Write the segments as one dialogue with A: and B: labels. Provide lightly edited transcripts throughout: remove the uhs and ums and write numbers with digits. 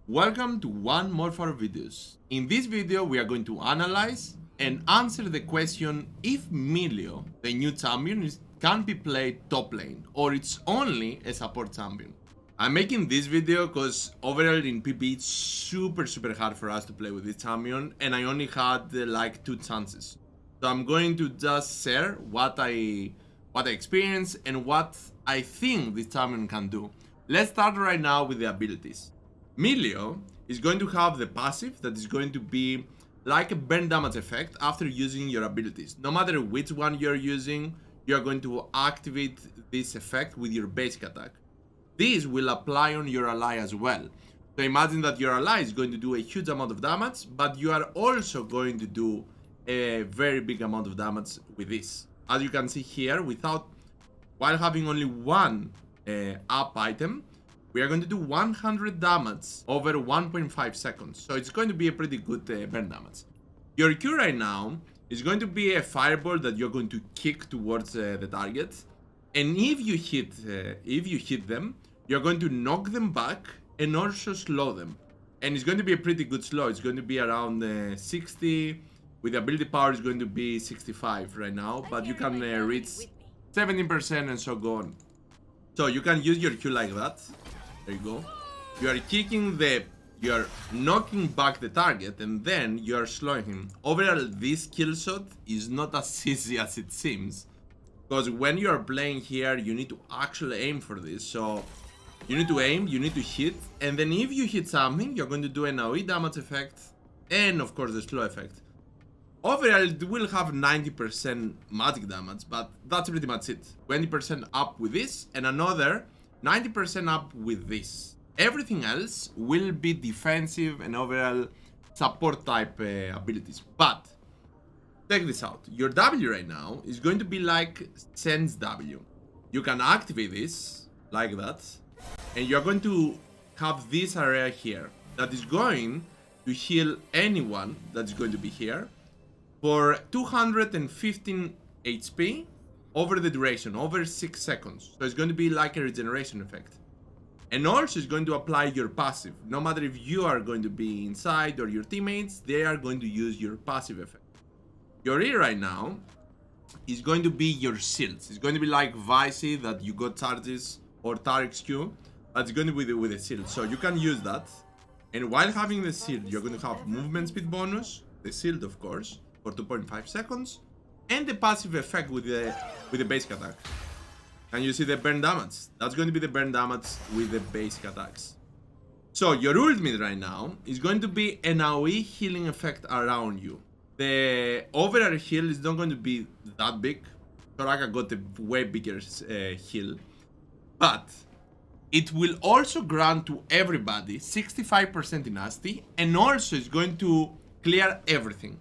A: Welcome to one Mobafire videos. In this video we are going to analyze and answer the question if Milio, the new champion, can be played top lane or it's only a support champion. I'm making this video because overall in PP it's super hard for us to play with this champion and I only had like 2 chances. So I'm going to just share what I experienced and what I think this champion can do. Let's start right now with the abilities. Milio is going to have the passive that is going to be like a burn damage effect after using your abilities. No matter which one you're using, you're going to activate this effect with your basic attack. This will apply on your ally as well. So imagine that your ally is going to do a huge amount of damage, but you are also going to do a very big amount of damage with this. As you can see here, while having only one up item, we are going to do 100 damage over 1.5 seconds. So it's going to be a pretty good burn damage. Your Q right now is going to be a fireball that you're going to kick towards the target. And if you hit them, you're going to knock them back and also slow them. And it's going to be a pretty good slow. It's going to be around 60. With the ability power, it's going to be 65 right now. But you can reach 17% and so go on. So you can use your Q like that. There you go. You're knocking back the target and then you're slowing him. Overall, this kill shot is not as easy as it seems. Because when you're playing here, you need to actually aim for this. So you need to aim, you need to hit. And then if you hit something, you're going to do an AoE damage effect. And of course the slow effect. Overall, it will have 90% magic damage, but that's pretty much it. 20% up with this and another 90% up with this. Everything else will be defensive and overall support type abilities. But check this out. Your W right now is going to be like Sense W. You can activate this like that. And you're going to have this area here that is going to heal anyone that's going to be here for 215 HP over the duration, over 6 seconds. So it's going to be like a regeneration effect. And also it's going to apply your passive. No matter if you are going to be inside or your teammates, they are going to use your passive effect. Your E right now is going to be your shields. It's going to be like Vicey that you got charges or Tarek's Q. That's going to be with a shield. So you can use that. And while having the shield, you're going to have movement speed bonus, the shield of course, for 2.5 seconds. And the passive effect with the basic attack. And you see the burn damage. That's going to be the burn damage with the basic attacks. So your ultimate right now is going to be an AoE healing effect around you. The overall heal is not going to be that big. Soraka got a way bigger heal. But it will also grant to everybody 65% in ASTI. And also it's going to clear everything.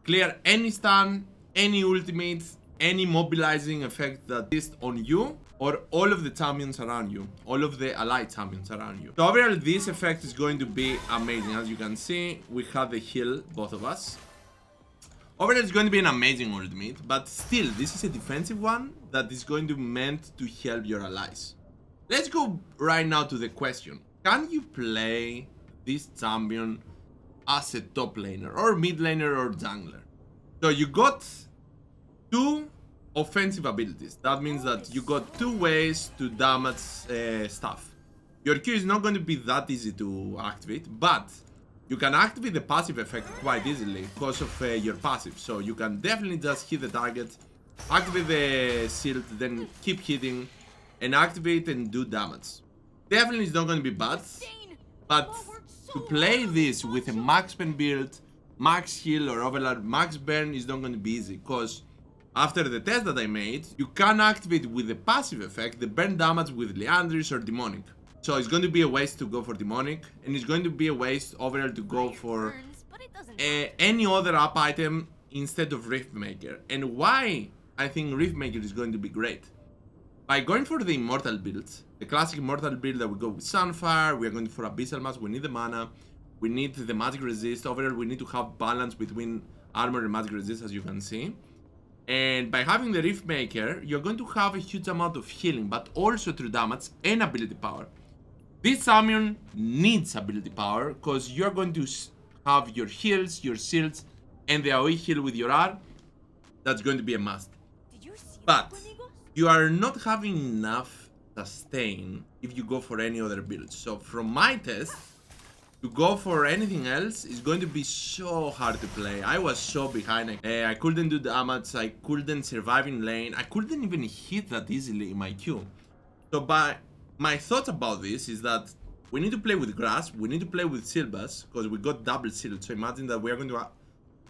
A: Clear any stun, any ultimates, any mobilizing effect that is on you or all of the champions around you, all of the allied champions around you. So overall, this effect is going to be amazing. As you can see, we have the heal, both of us. Overall, it's going to be an amazing ultimate, but still, this is a defensive one that is going to be meant to help your allies. Let's go right now to the question. Can you play this champion as a top laner or mid laner or jungler? So you got 2 offensive abilities. That means that you got 2 ways to damage stuff. Your Q is not going to be that easy to activate, but you can activate the passive effect quite easily because of your passive. So you can definitely just hit the target, activate the shield, then keep hitting and activate and do damage. Definitely it's not going to be bad, but to play this with a max burn build, max heal or overall max burn is not going to be easy because after the test that I made, you can activate with the passive effect the burn damage with Leandris or Demonic. So it's going to be a waste to go for Demonic and it's going to be a waste overall to go for any other up item instead of Riftmaker. And why I think Riftmaker is going to be great. By going for the Immortal build, the classic Immortal build that we go with Sunfire, we are going for Abyssal Mask, we need the mana, we need the magic resist, overall we need to have balance between armor and magic resist as you can see. And by having the Riftmaker, you're going to have a huge amount of healing, but also through damage and ability power. This summon needs ability power because you're going to have your heals, your shields, and the AoE heal with your R. That's going to be a must. But you are not having enough sustain if you go for any other build. So from my test, to go for anything else is going to be so hard to play. I was so behind. I couldn't do damage. I couldn't survive in lane. I couldn't even hit that easily in my Q. So my thoughts about this is that we need to play with grass. We need to play with Silbas because we got double shield. So imagine that we are going to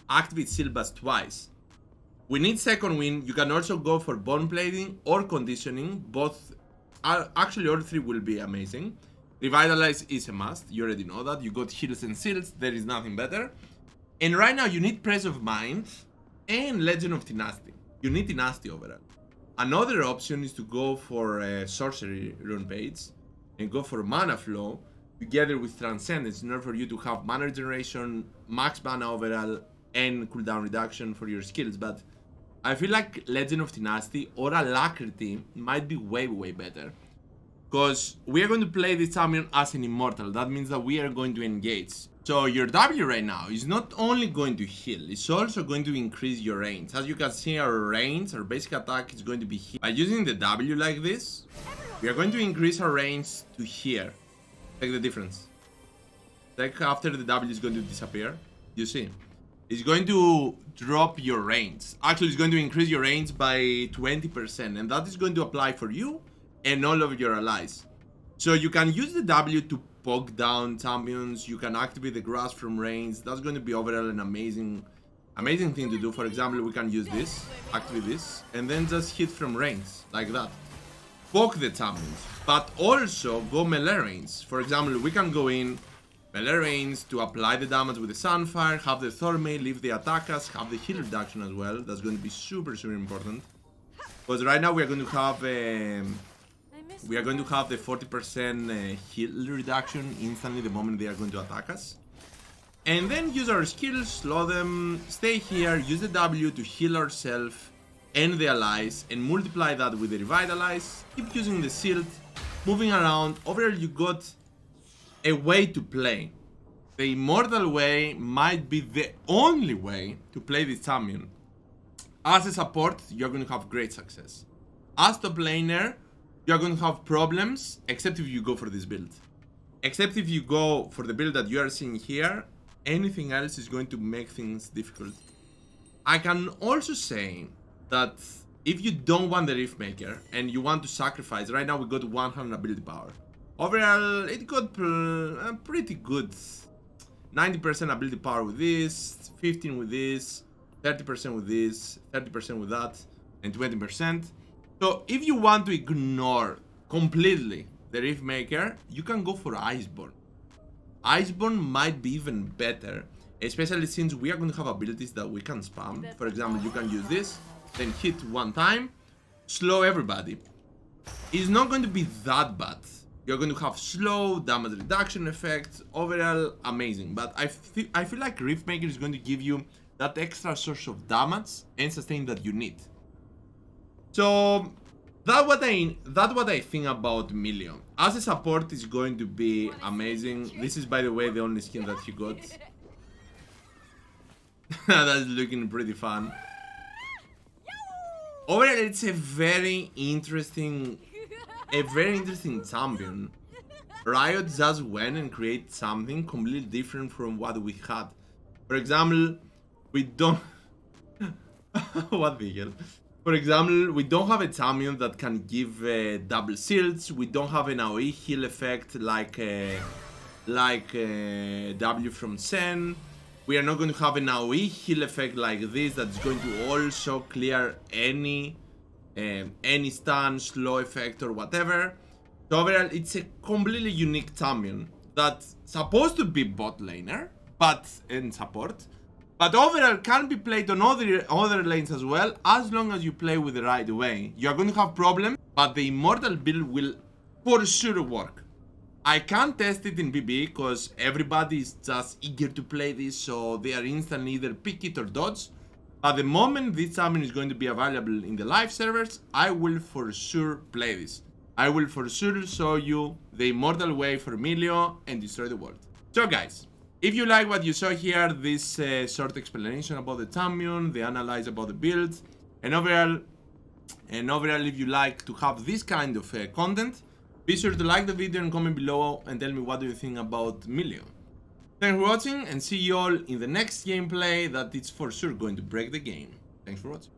A: activate Silbas twice. We need second win. You can also go for bone plating or conditioning. Both are actually all three will be amazing. Revitalize is a must, you already know that. You got heals and shields, there is nothing better. And right now you need Press of Mind and Legend of Tenacity. You need Tenacity overall. Another option is to go for Sorcery rune page and go for Mana Flow together with Transcendence in order for you to have mana regeneration, max mana overall, and cooldown reduction for your skills. But I feel like Legend of Tenacity or Alacrity might be way better. Because we are going to play this champion as an immortal. That means that we are going to engage. So your W right now is not only going to heal, it's also going to increase your range. As you can see, our range, our basic attack is going to be here. By using the W like this, we are going to increase our range to here. Take the difference. Like after the W is going to disappear, you see. It's going to drop your range. Actually, it's going to increase your range by 20%. And that is going to apply for you and all of your allies. So you can use the W to poke down champions. You can activate the grass from range. That's going to be overall an amazing thing to do. For example, we can use this, activate this, and then just hit from range like that. Poke the champions, but also go melee range. For example, we can go in melee range to apply the damage with the Sunfire, have the Thornmail, leave the attackers, have the heal reduction as well. That's going to be super important. Because right now we are going to have the 40% heal reduction instantly the moment they are going to attack us. And then use our skills, slow them, stay here, use the W to heal ourselves and the allies, and multiply that with the Revitalize. Keep using the shield, moving around. Overall, you got a way to play. The immortal way might be the only way to play this champion. As a support, you're going to have great success. As top laner, you're going to have problems, except if you go for this build. Except if you go for the build that you are seeing here, anything else is going to make things difficult. I can also say that if you don't want the Rift Maker and you want to sacrifice, right now we got 100 ability power. Overall, it got pretty good. 90% ability power with this, 15 with this, 30% with this, 30% with that, and 20%. So if you want to ignore completely the Rift Maker, you can go for Iceborne. Iceborne might be even better, especially since we are going to have abilities that we can spam. For example, you can use this, then hit one time, slow everybody. It's not going to be that bad. You're going to have slow, damage reduction effects, overall amazing. But I feel like Rift Maker is going to give you that extra source of damage and sustain that you need. So that's what I think about Milio. As a support, it's going to be amazing. This is, by the way, the only skin that he got. That's looking pretty fun. Overall, it's a very interesting champion. Riot just went and created something completely different from what we had. For example, we don't. What the hell? For example, we don't have a champion that can give double shields. We don't have an AoE heal effect like W from Sen. We are not going to have an AoE heal effect like this that's going to also clear any stun, slow effect or whatever. So overall, it's a completely unique champion that's supposed to be bot laner, but in support. But overall can be played on other lanes as well, as long as you play with the right way. You are going to have problems, but the immortal build will for sure work. I can't test it in BB because everybody is just eager to play this, so they are instantly either pick it or dodge. But the moment this champion is going to be available in the live servers, I will for sure play this. I will for sure show you the immortal way for Milio and destroy the world. So guys, if you like what you saw here, this short explanation about the champion, the analyze about the build, and overall if you like to have this kind of content, be sure to like the video and comment below and tell me what do you think about Milio. Thanks for watching and see you all in the next gameplay that it's for sure going to break the game. Thanks for watching.